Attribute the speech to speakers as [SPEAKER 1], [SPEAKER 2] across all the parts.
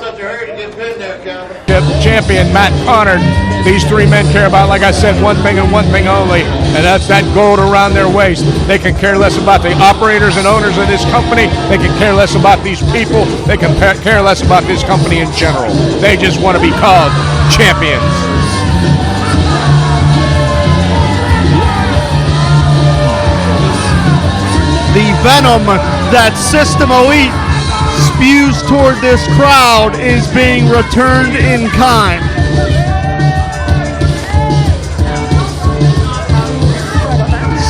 [SPEAKER 1] such a hurry to get pinned there, Calvin?
[SPEAKER 2] Champion Matt Connard. These three men care about, like I said, one thing and one thing only, and that's that gold around their waist. They can care less about the operators and owners of this company. They can care less about these people. They can care less about this company in general. They just want to be called champions.
[SPEAKER 3] The venom that System Elite spews toward this crowd is being returned in kind.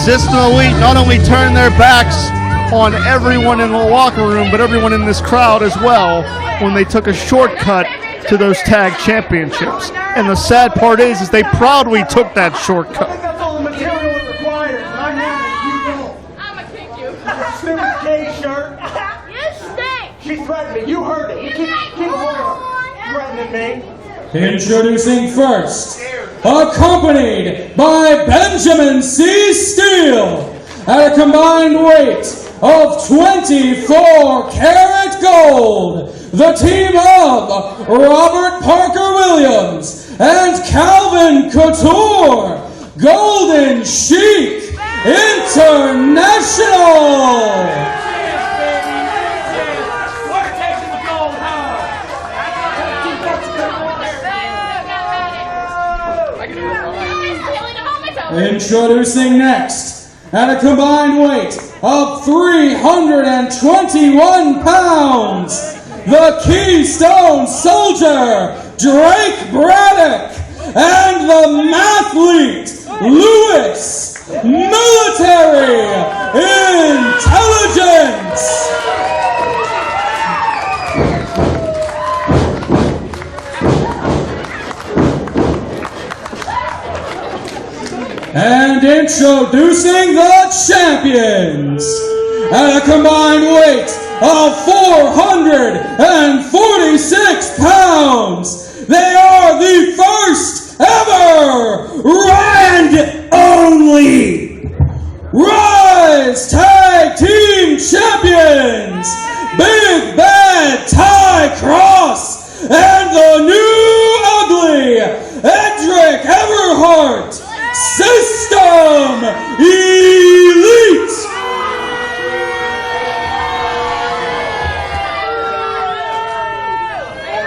[SPEAKER 3] System Elite not only turned their backs on everyone in the locker room, but everyone in this crowd as well when they took a shortcut to those tag championships. And the sad part is they proudly took that shortcut.
[SPEAKER 4] That's all the material it requires, and I'm having you go.
[SPEAKER 5] I'm gonna kick you.
[SPEAKER 4] Stupid K-shirt.
[SPEAKER 5] You stink.
[SPEAKER 4] She threatened me. You heard it. You keep threatening me.
[SPEAKER 6] Introducing first, accompanied by Benjamin C. Steele, at a combined weight of 24 karat gold, the team of Robert Parker Williams and Calvin Couture, Golden Chic International. Introducing next, at a combined weight of 321 pounds, the Keystone Soldier, Drake Braddock, and the Mathlete, Lewis, Military Intelligence. And introducing the champions, at a combined weight of 446 pounds, they are the first ever and only Rise Tag Team Champions, Big Bad Ty Cross and the new ugly Edric Everhart. System Elite!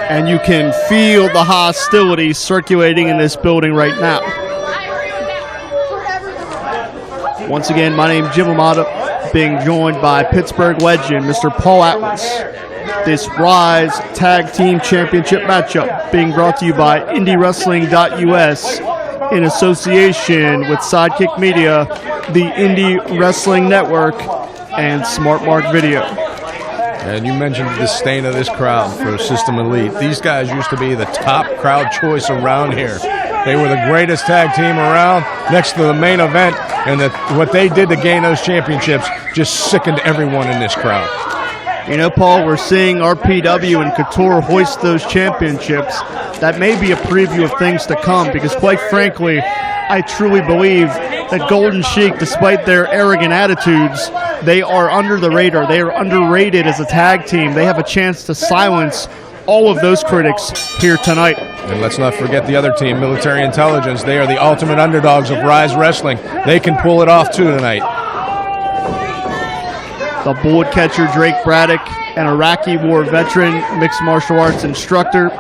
[SPEAKER 3] And you can feel the hostility circulating in this building right now. Once again, my name is Jim Lamada, being joined by Pittsburgh legend, Mr. Paul Atlas. This Rise Tag Team Championship matchup being brought to you by IndyWrestling.us in association with Sidekick Media, the Indie Wrestling Network, and Smart Mark Video.
[SPEAKER 2] And you mentioned the disdain of this crowd for System Elite. These guys used to be the top crowd choice around here. They were the greatest tag team around, next to the main event, and what they did to gain those championships just sickened everyone in this crowd.
[SPEAKER 3] You know, Paul, we're seeing RPW and Couture hoist those championships. That may be a preview of things to come, because quite frankly, I truly believe that Golden Chic, despite their arrogant attitudes, they are under the radar. They are underrated as a tag team. They have a chance to silence all of those critics here tonight.
[SPEAKER 2] And let's not forget the other team, Military Intelligence. They are the ultimate underdogs of Rise Wrestling. They can pull it off too tonight.
[SPEAKER 3] The bullet catcher Drake Braddock, an Iraqi war veteran, mixed martial arts instructor.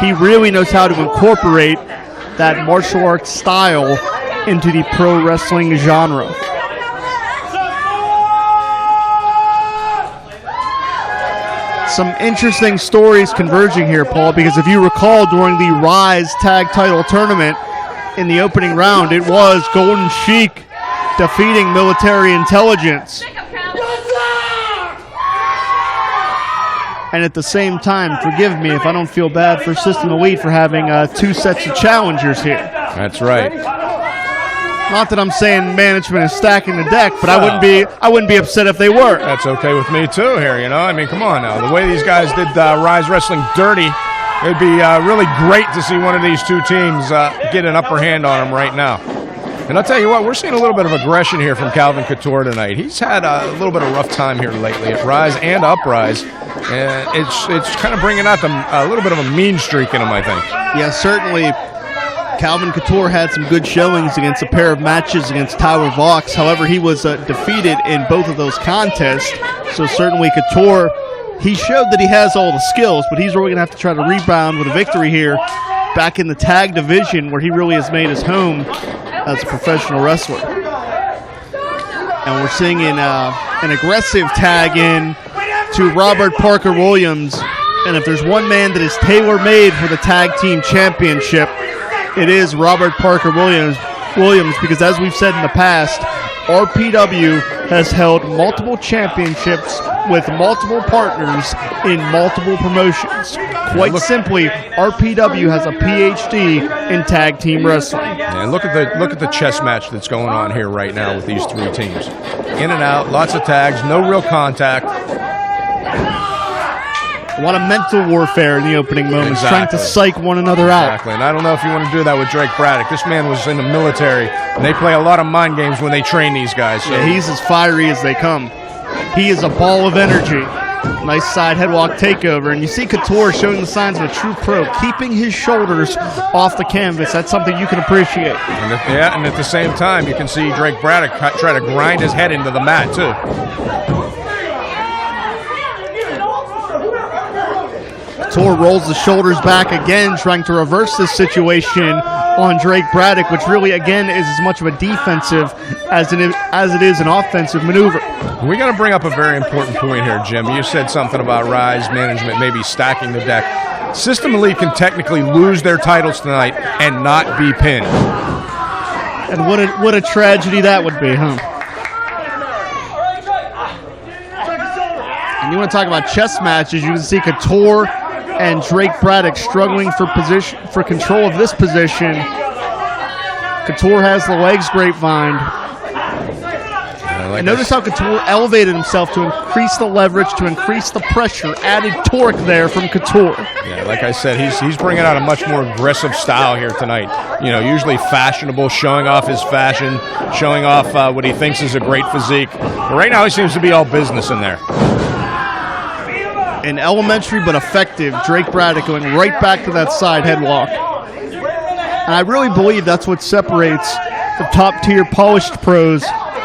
[SPEAKER 3] He really knows how to incorporate that martial arts style into the pro wrestling genre. Some interesting stories converging here, Paul, because if you recall during the Rise Tag Title Tournament in the opening round, it was Golden Chic defeating Military Intelligence. And at the same time, forgive me if I don't feel bad for System Elite for having two sets of challengers here.
[SPEAKER 2] That's right.
[SPEAKER 3] Not that I'm saying management is stacking the deck, but I wouldn't be upset if they were.
[SPEAKER 2] That's okay with me too here, you know. I mean, come on now. The way these guys did Rise Wrestling dirty, it'd be really great to see one of these two teams get an upper hand on them right now. And I'll tell you what, we're seeing a little bit of aggression here from Calvin Couture tonight. He's had a little bit of rough time here lately at Rise and Uprise. And it's kind of bringing out a little bit of a mean streak in him, I think.
[SPEAKER 3] Yeah, certainly. Calvin Couture had some good showings against a pair of matches against Tyler Vox. However, he was defeated in both of those contests. So certainly Couture, he showed that he has all the skills, but he's really going to have to try to rebound with a victory here back in the tag division where he really has made his home as a professional wrestler. And we're seeing an aggressive tag in to Robert Parker Williams. And if there's one man that is tailor-made for the tag team championship, it is Robert Parker Williams, because as we've said in the past, RPW has held multiple championships with multiple partners in multiple promotions. Quite simply, RPW has a PhD in tag team wrestling.
[SPEAKER 2] And look at the chess match that's going on here right now with these three teams. In and out, lots of tags, no real contact.
[SPEAKER 3] A lot of mental warfare in the opening moments, trying to psych one another out.
[SPEAKER 2] Exactly, and I don't know if you want to do that with Drake Braddock. This man was in the military, and they play a lot of mind games when they train these guys. So.
[SPEAKER 3] Yeah, he's as fiery as they come. He is a ball of energy. Nice side headlock takeover, and you see Couture showing the signs of a true pro, keeping his shoulders off the canvas. That's something you can appreciate.
[SPEAKER 2] And at the same time, you can see Drake Braddock try to grind his head into the mat, too.
[SPEAKER 3] Couture rolls the shoulders back again, trying to reverse this situation on Drake Braddock, which really, again, is as much of a defensive as it is an offensive maneuver.
[SPEAKER 2] We got to bring up a very important point here, Jim. You said something about Rise management maybe stacking the deck. System Elite can technically lose their titles tonight and not be pinned.
[SPEAKER 3] And what a tragedy that would be, huh? And you want to talk about chess matches, you can see Couture and Drake Braddock struggling for control of this position. Couture has the legs grapevine. And notice how Couture elevated himself to increase the leverage, to increase the pressure, added torque there from Couture.
[SPEAKER 2] Yeah, like I said, he's bringing out a much more aggressive style here tonight. You know, usually fashionable, showing off his fashion, showing off what he thinks is a great physique. But right now he seems to be all business in there.
[SPEAKER 3] An elementary but effective Drake Braddock going right back to that side headlock. And I really believe that's what separates the top-tier polished pros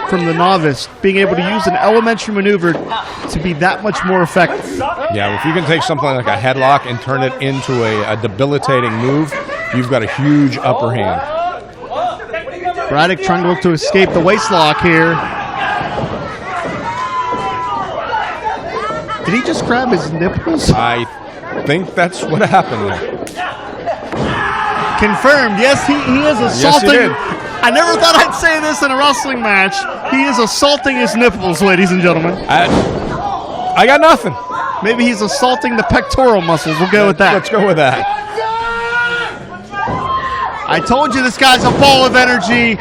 [SPEAKER 3] from the novice, being able to use an elementary maneuver to be that much more effective.
[SPEAKER 2] Yeah, if you can take something like a headlock and turn it into a debilitating move, you've got a huge upper hand.
[SPEAKER 3] Braddock trying to look to escape the waist lock here. Did he just grab his nipples?
[SPEAKER 2] I think that's what happened there.
[SPEAKER 3] Confirmed. Yes, he is assaulting.
[SPEAKER 2] Yes, he did.
[SPEAKER 3] I never thought I'd say this in a wrestling match. He is assaulting his nipples, ladies and gentlemen.
[SPEAKER 2] I got nothing.
[SPEAKER 3] Maybe he's assaulting the pectoral muscles. We'll go with that.
[SPEAKER 2] Let's go with that.
[SPEAKER 3] I told you this guy's a ball of energy.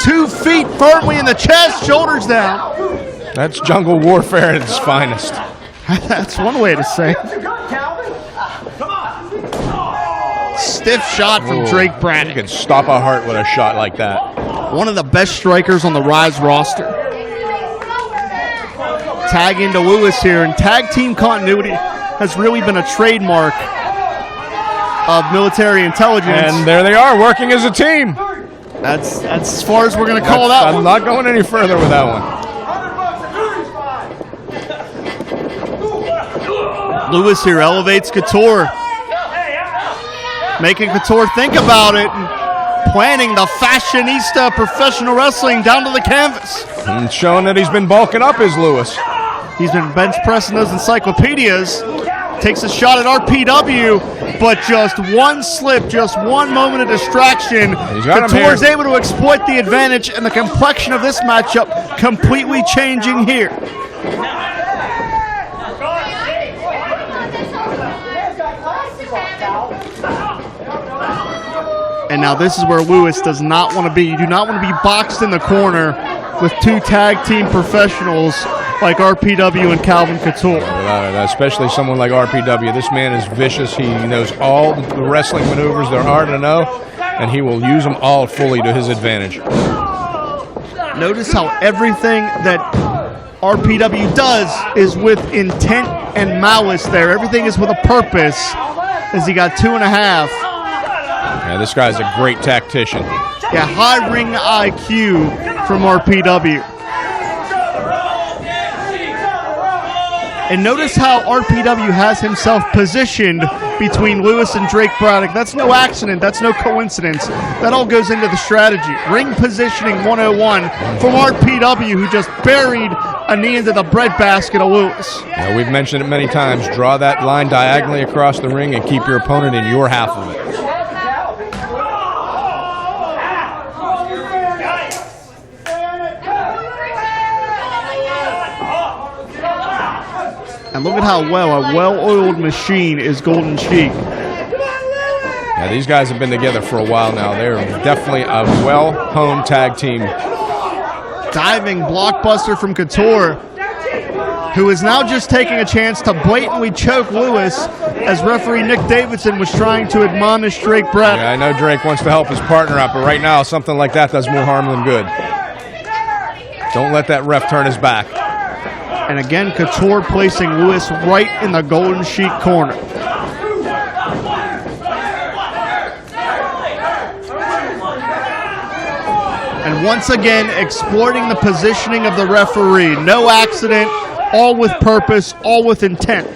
[SPEAKER 3] 2 feet firmly in the chest, shoulders down.
[SPEAKER 2] That's jungle warfare at its finest.
[SPEAKER 3] That's one way to say. Stiff shot from Drake Braddock.
[SPEAKER 2] You can stop a heart with a shot like that.
[SPEAKER 3] One of the best strikers on the Rise roster. Tag into Lewis here, and tag team continuity has really been a trademark of military intelligence.
[SPEAKER 2] And there they are, working as a team.
[SPEAKER 3] That's as far as we're going to call that one.
[SPEAKER 2] I'm not going any further with that one.
[SPEAKER 3] Lewis here elevates Couture, making Couture think about it and planning the fashionista professional wrestling down to the canvas.
[SPEAKER 2] And showing that he's been bulking up is Lewis.
[SPEAKER 3] He's been bench pressing those encyclopedias. Takes a shot at RPW, but just one slip, just one moment of distraction. Couture is able to exploit the advantage, and the complexion of this matchup completely changing here. And now this is where Lewis does not want to be. You do not want to be boxed in the corner with 2 tag team professionals like RPW and Calvin Couture.
[SPEAKER 2] Especially someone like RPW. This man is vicious. He knows all the wrestling maneuvers there are to know, and he will use them all fully to his advantage.
[SPEAKER 3] Notice how everything that RPW does is with intent and malice there. Everything is with a purpose, as he got 2.5.
[SPEAKER 2] Yeah, this guy's a great tactician.
[SPEAKER 3] Yeah, high ring IQ from RPW. And notice how RPW has himself positioned between Lewis and Drake Braddock. That's no accident. That's no coincidence. That all goes into the strategy. Ring positioning 101 from RPW, who just buried a knee into the breadbasket of Lewis.
[SPEAKER 2] Yeah, we've mentioned it many times. Draw that line diagonally across the ring and keep your opponent in your half of it.
[SPEAKER 3] And look at how a well-oiled machine is Golden Chic.
[SPEAKER 2] Yeah, these guys have been together for a while now. They're definitely a well-honed tag team.
[SPEAKER 3] Diving blockbuster from Couture, who is now just taking a chance to blatantly choke Lewis as referee Nick Davidson was trying to admonish Drake Braddock.
[SPEAKER 2] Yeah, I know Drake wants to help his partner out, but right now something like that does more harm than good. Don't let that ref turn his back.
[SPEAKER 3] And again, Couture placing Lewis right in the Golden Chic corner. And once again, exploiting the positioning of the referee. No accident, all with purpose, all with intent.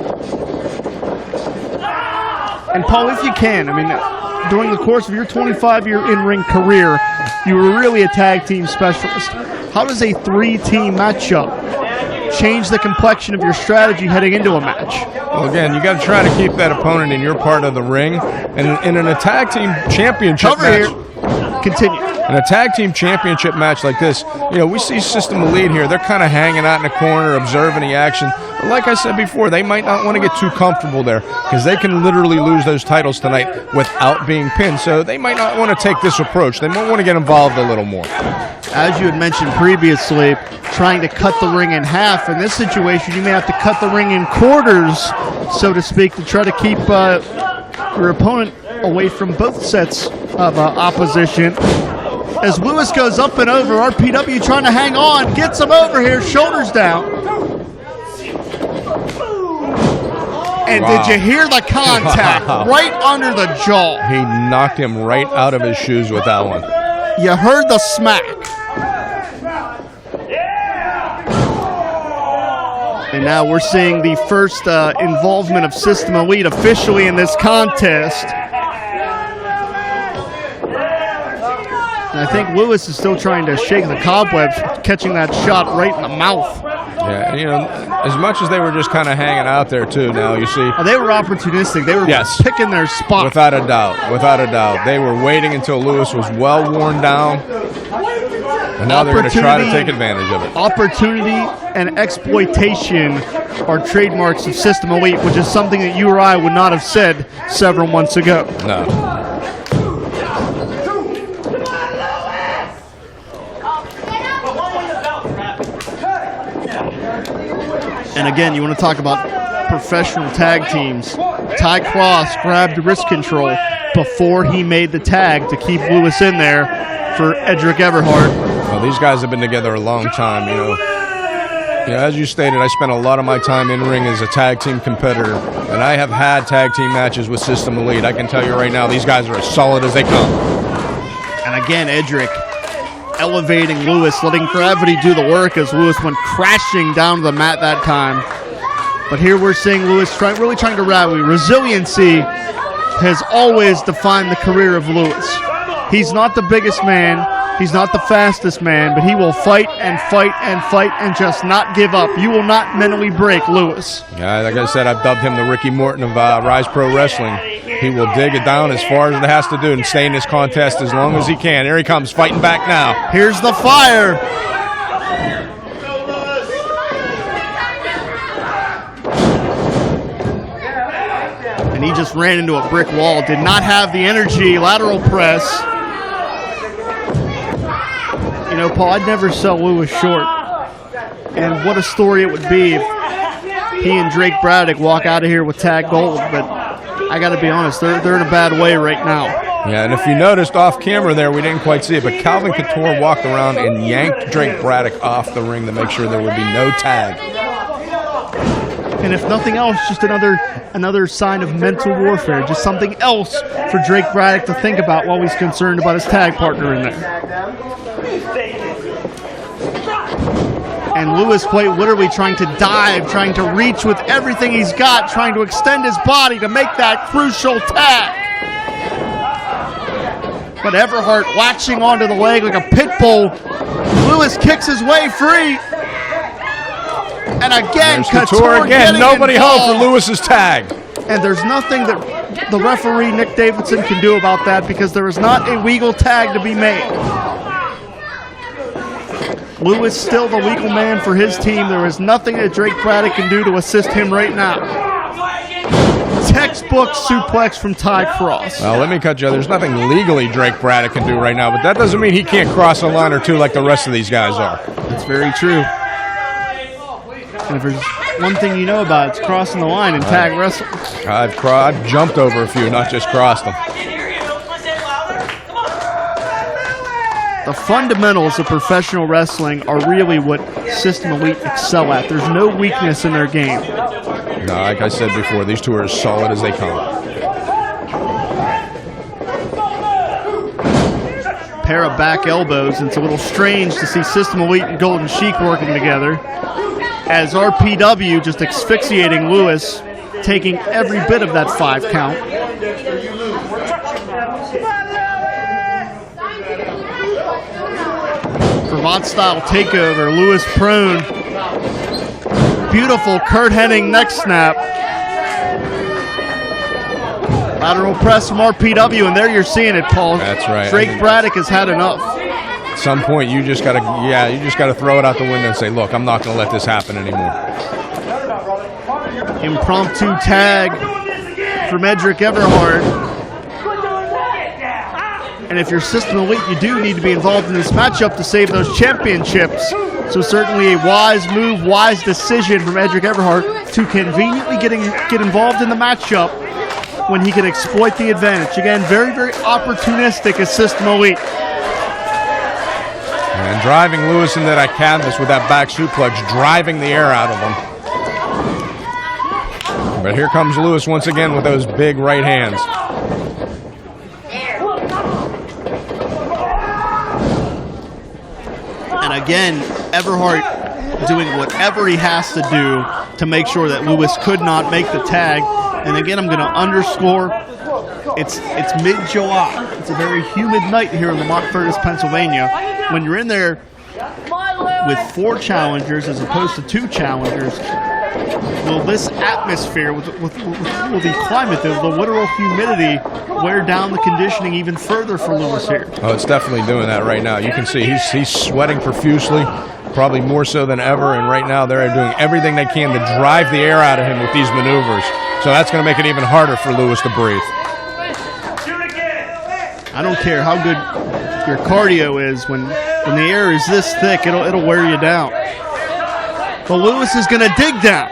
[SPEAKER 3] And Paul, if you can, I mean, during the course of your 25-year in-ring career, you were really a tag team specialist. How does a 3-team matchup change the complexion of your strategy heading into a match?
[SPEAKER 2] Well, again, you got to try to keep that opponent in your part of the ring. And in an tag team championship match,
[SPEAKER 3] Continue.
[SPEAKER 2] in a tag team championship match like this, you know, we see System Elite here. They're kind of hanging out in the corner, observing the action. But like I said before, they might not want to get too comfortable there because they can literally lose those titles tonight without being pinned. So they might not want to take this approach. They might want to get involved a little more.
[SPEAKER 3] As you had mentioned previously, trying to cut the ring in half. In this situation, you may have to cut the ring in quarters, so to speak, to try to keep your opponent away from both sets of opposition. As Lewis goes up and over, RPW trying to hang on, gets him over here, shoulders down. And
[SPEAKER 2] Wow.
[SPEAKER 3] did you hear the contact right under the jaw?
[SPEAKER 2] He knocked him right out of his shoes with that one.
[SPEAKER 3] You heard the smack. And now we're seeing the first involvement of System Elite officially in this contest. And I think Lewis is still trying to shake the cobwebs, catching that shot right in the mouth.
[SPEAKER 2] Yeah, you know, as much as they were just kind of hanging out there too, now you see.
[SPEAKER 3] Oh, they were opportunistic. They were picking their spot.
[SPEAKER 2] Without a doubt, without a doubt. They were waiting until Lewis was well worn down. And now they're going to try to take advantage of it.
[SPEAKER 3] Opportunity and exploitation are trademarks of System Elite, which is something that you or I would not have said several months ago.
[SPEAKER 2] No.
[SPEAKER 3] And again, you want to talk about professional tag teams. Ty Cross grabbed wrist control before he made the tag to keep Lewis in there for Edric Everhart.
[SPEAKER 2] Well, these guys have been together a long time, you know. As you stated, I spent a lot of my time in ring as a tag team competitor, and I have had tag team matches with System Elite. I can tell you right now, these guys are as solid as they come.
[SPEAKER 3] And again, Edric elevating Lewis, letting gravity do the work as Lewis went crashing down to the mat that time. But here we're seeing Lewis really trying to rally. Resiliency has always defined the career of Lewis. He's not the biggest man. He's not the fastest man, but he will fight and fight and fight and just not give up. You will not mentally break Lewis.
[SPEAKER 2] Yeah, like I said, I've dubbed him the Ricky Morton of Rise Pro Wrestling. He will dig it down as far as it has to do and stay in this contest as long as he can. Here he comes, fighting back now.
[SPEAKER 3] Here's the fire. And he just ran into a brick wall. Did not have the energy. Lateral press. You know, Paul, I'd never sell Lewis short. And what a story it would be if he and Drake Braddock walk out of here with tag gold. But I got to be honest, they're in a bad way right now.
[SPEAKER 2] Yeah, and if you noticed off camera there, we didn't quite see it, but Calvin Couture walked around and yanked Drake Braddock off the ring to make sure there would be no tag.
[SPEAKER 3] And if nothing else, just another sign of mental warfare, just something else for Drake Braddock to think about while he's concerned about his tag partner in there. And Lewis quite literally trying to dive, trying to reach with everything he's got, trying to extend his body to make that crucial tag. But Everhart latching onto the leg like a pit bull. Lewis kicks his way free. And again, Couture again.
[SPEAKER 2] Nobody home for Lewis's tag.
[SPEAKER 3] And there's nothing that the referee, Nick Davidson, can do about that because there is not a legal tag to be made. Lewis still the legal man for his team. There is nothing that Drake Braddock can do to assist him right now. Textbook suplex from Ty Cross.
[SPEAKER 2] Well, let me cut you. There's nothing legally Drake Braddock can do right now, but that doesn't mean he can't cross a line or two like the rest of these guys are.
[SPEAKER 3] That's very true. And if there's one thing you know about, it's crossing the line in tag wrestling.
[SPEAKER 2] I've jumped over a few, not just crossed them.
[SPEAKER 3] The fundamentals of professional wrestling are really what System Elite excel at. There's no weakness in their game.
[SPEAKER 2] No, like I said before, these two are as solid as they come.
[SPEAKER 3] Pair of back elbows, and it's a little strange to see System Elite and Golden Chic working together. As RPW just asphyxiating Lewis, taking every bit of that 5 count. Cravat-style takeover, Lewis prone. Beautiful Kurt Hennig neck snap. Lateral press from RPW, and there you're seeing it, Paul.
[SPEAKER 2] That's right.
[SPEAKER 3] Drake Braddock has had enough.
[SPEAKER 2] At some point, you just gotta throw it out the window and say, "Look, I'm not gonna let this happen anymore."
[SPEAKER 3] Impromptu tag from Edric Everhart. And if you're System Elite, you do need to be involved in this matchup to save those championships. So certainly a wise move, wise decision from Edric Everhart to conveniently get involved in the matchup when he can exploit the advantage. Again, very, very opportunistic as System Elite.
[SPEAKER 2] And driving Lewis into that canvas with that back suplex, driving the air out of him. But here comes Lewis once again with those big right hands.
[SPEAKER 3] And again, Everhart doing whatever he has to do to make sure that Lewis could not make the tag. And again, I'm going to underscore, it's mid-July. It's a very humid night here in Lamont Curtis, Pennsylvania. When you're in there with 4 challengers as opposed to 2 challengers, will this atmosphere, with the climate, the literal humidity, wear down the conditioning even further for Lewis here?
[SPEAKER 2] Oh, it's definitely doing that right now. You can see he's sweating profusely, probably more so than ever, and right now they're doing everything they can to drive the air out of him with these maneuvers. So that's going to make it even harder for Lewis to breathe.
[SPEAKER 3] I don't care how good your cardio is, when the air is this thick, it'll wear you down. But Lewis is going to dig down.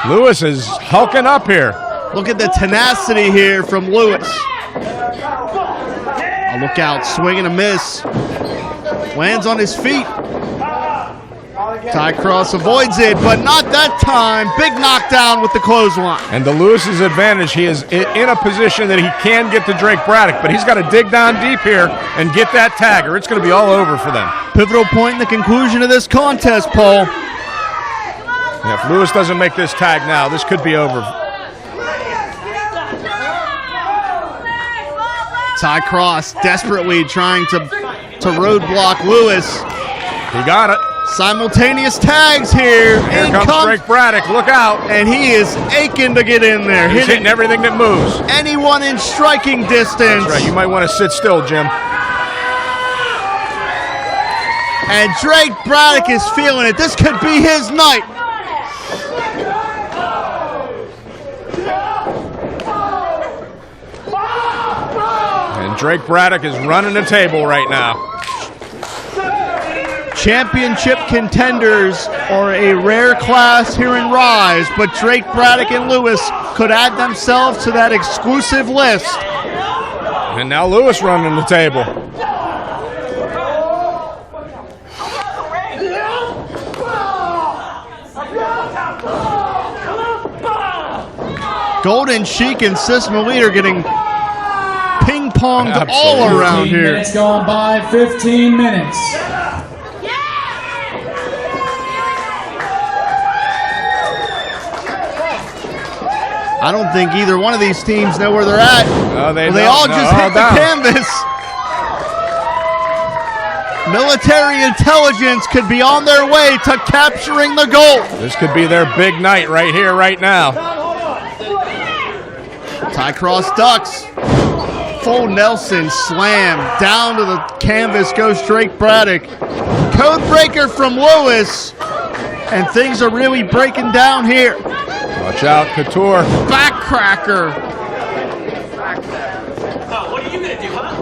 [SPEAKER 2] Lewis is hulking up here.
[SPEAKER 3] Look at the tenacity here from Lewis. A look out, swing and a miss. Lands on his feet. Ty Cross avoids it, but not that time. Big knockdown with the clothesline.
[SPEAKER 2] And to Lewis's advantage, he is in a position that he can get to Drake Braddock, but he's got to dig down deep here and get that tag, or it's going to be all over for them.
[SPEAKER 3] Pivotal point in the conclusion of this contest, Paul.
[SPEAKER 2] Yeah, if Lewis doesn't make this tag now, this could be over.
[SPEAKER 3] Ty Cross desperately trying to roadblock Lewis.
[SPEAKER 2] He got it.
[SPEAKER 3] Simultaneous tags here.
[SPEAKER 2] Here comes Drake Braddock. Look out.
[SPEAKER 3] And he is aching to get in there.
[SPEAKER 2] He's hitting everything that moves.
[SPEAKER 3] Anyone in striking distance.
[SPEAKER 2] That's right. You might want to sit still, Jim.
[SPEAKER 3] And Drake Braddock is feeling it. This could be his night.
[SPEAKER 2] And Drake Braddock is running the table right now.
[SPEAKER 3] Championship contenders are a rare class here in Rise, but Drake Braddock and Lewis could add themselves to that exclusive list.
[SPEAKER 2] And now Lewis running the table.
[SPEAKER 3] Golden Chic and System Elite are getting ping-ponged all around
[SPEAKER 6] 15
[SPEAKER 3] here.
[SPEAKER 6] minutes going by, 15 minutes.
[SPEAKER 3] I don't think either one of these teams know where they're at.
[SPEAKER 2] No, they
[SPEAKER 3] all just hit the canvas. Military intelligence could be on their way to capturing the gold.
[SPEAKER 2] This could be their big night right here, right now.
[SPEAKER 3] Tie cross ducks. Full Nelson slam. Down to the canvas goes Drake Braddock. Code breaker from Lewis. And things are really breaking down here.
[SPEAKER 2] Watch out, Couture.
[SPEAKER 3] Backcracker.
[SPEAKER 4] What are you gonna do, huh?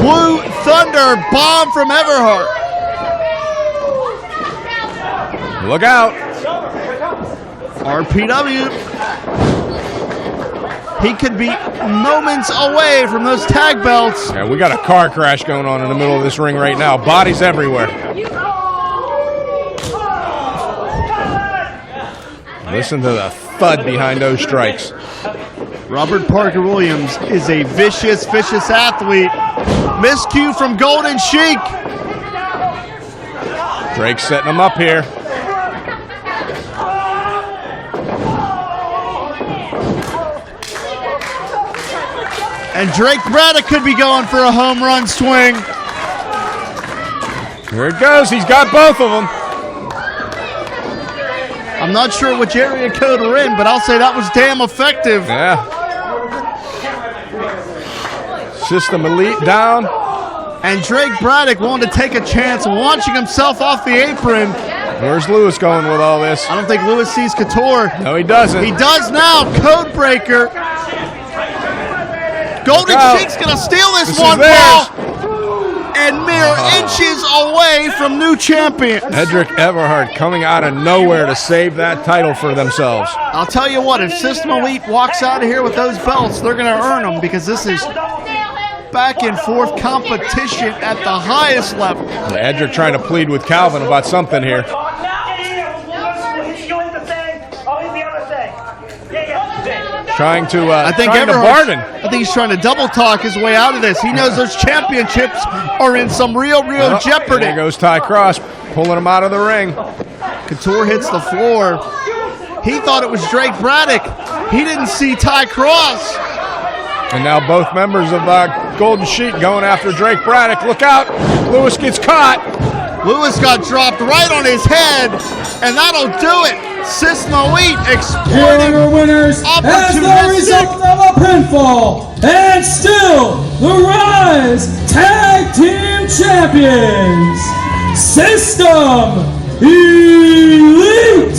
[SPEAKER 3] Blue Thunder bomb from Everhart.
[SPEAKER 2] Look out.
[SPEAKER 3] RPW. He could be moments away from those tag belts.
[SPEAKER 2] Yeah, we got a car crash going on in the middle of this ring right now. Bodies everywhere. Listen to the thud behind those strikes.
[SPEAKER 3] Robert Parker Williams is a vicious, vicious athlete. Miscue from Golden Chic.
[SPEAKER 2] Drake's setting him up here.
[SPEAKER 3] And Drake Braddock could be going for a home run swing.
[SPEAKER 2] Here it goes. He's got both of them.
[SPEAKER 3] I'm not sure which area code we're in, but I'll say that was damn effective.
[SPEAKER 2] Yeah. System Elite down.
[SPEAKER 3] And Drake Braddock willing to take a chance, launching himself off the apron.
[SPEAKER 2] Where's Lewis going with all this?
[SPEAKER 3] I don't think Lewis sees Couture.
[SPEAKER 2] No, he doesn't.
[SPEAKER 3] He does now. Code breaker. Golden Chic's going to steal this one, Paul. And mere inches away from new champion.
[SPEAKER 2] Edric Everhart coming out of nowhere to save that title for themselves.
[SPEAKER 3] I'll tell you what, if System Elite walks out of here with those belts, they're going to earn them because this is back and forth competition at the highest level.
[SPEAKER 2] Edric trying to plead with Calvin about something here. Trying to bargain.
[SPEAKER 3] I think he's trying to double talk his way out of this. He knows those championships are in some real jeopardy.
[SPEAKER 2] There goes Ty Cross, pulling him out of the ring.
[SPEAKER 3] Couture hits the floor. He thought it was Drake Braddock. He didn't see Ty Cross.
[SPEAKER 2] And now both members of Golden Chic going after Drake Braddock. Look out! Lewis gets caught.
[SPEAKER 3] Lewis got dropped right on his head, and that'll do it. System Elite exploiting
[SPEAKER 6] Your winners as the result of a pinfall, and still the Rise Tag Team Champions, System Elite.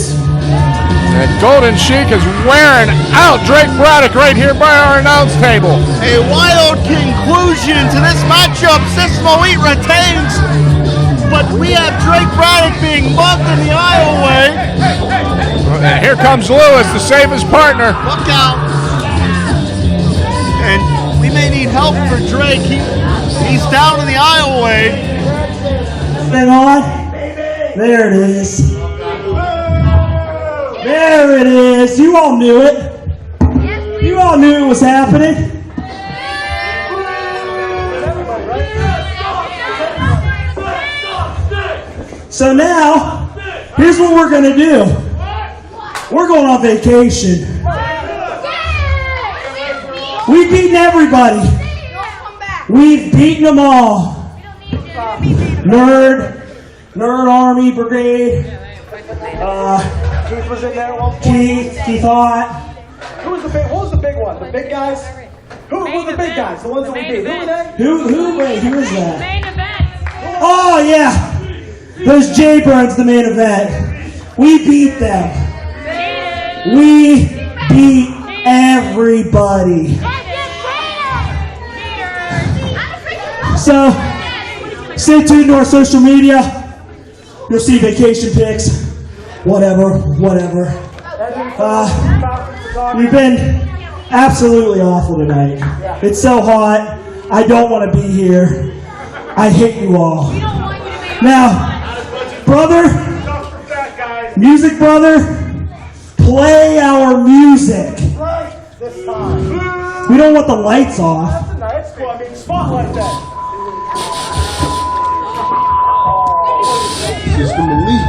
[SPEAKER 2] And Golden Chic is wearing out Drake Braddock right here by our announce table.
[SPEAKER 3] A wild conclusion to this matchup. System Elite retains, but we have Drake Braddock being bumped in the aisle way.
[SPEAKER 2] And here comes Lewis to save his partner.
[SPEAKER 3] Look out. And we may need help for Drake. He's down in the aisleway.
[SPEAKER 7] Hang on. There it is. There it is. You all knew it. You all knew it was happening. So now, here's what we're going to do. We're going on vacation. We've beaten everybody. We've beaten them all. Nerd Army Brigade.
[SPEAKER 4] Keith was in there at one point.
[SPEAKER 7] Keith Hart.
[SPEAKER 4] Who was the big one? The big guys? Who were the big guys? The ones that we beat? Who were they?
[SPEAKER 7] Who is that?
[SPEAKER 5] Main event.
[SPEAKER 7] Oh, yeah. Those J-Birds, the main event. We beat them. We beat everybody. So, stay tuned to our social media. You'll see vacation pics. Whatever. We've been absolutely awful tonight. It's so hot. I don't want to be here. I hate you all. Now, brother, music brother, play our music.
[SPEAKER 4] Right this time.
[SPEAKER 7] We don't want the lights off.
[SPEAKER 4] That's cool. I mean, spotlight that.
[SPEAKER 1] System Elite.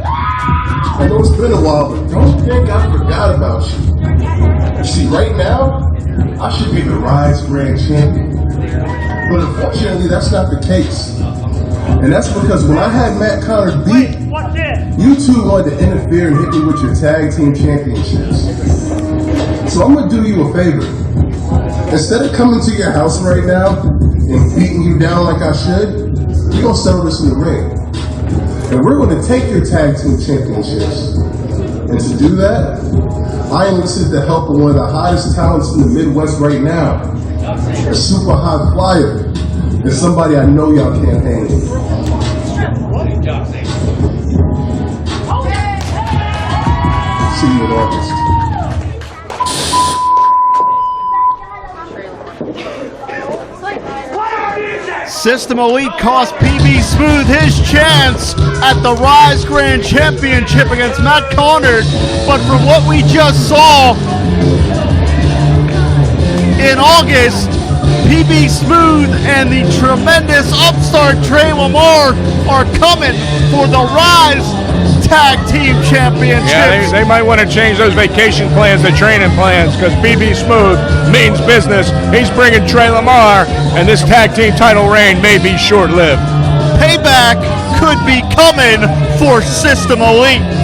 [SPEAKER 1] I know it's been a while, but don't think I forgot about you. You see, right now, I should be the Rise Grand Champion. But unfortunately, that's not the case. And that's because when I had Matt Connor beat, you two wanted to interfere and hit me with your tag team championships. So I'm going to do you a favor. Instead of coming to your house right now and beating you down like I should, we're going to settle this in the ring. And we're going to take your tag team championships. And to do that, I enlisted the help of one of the hottest talents in the Midwest right now. A super high flyer. And somebody I know y'all can't handle. See you in August.
[SPEAKER 3] System Elite cost PB Smooth his chance at the Rise Grand Championship against Matt Connor, but from what we just saw in August, PB Smooth and the tremendous upstart Trey Lamar are coming for the Rise Tag Team Championships.
[SPEAKER 2] Yeah, they might want to change those vacation plans to training plans because PB Smooth means business. He's bringing Trey Lamar, and this tag team title reign may be short-lived.
[SPEAKER 3] Payback could be coming for System Elite.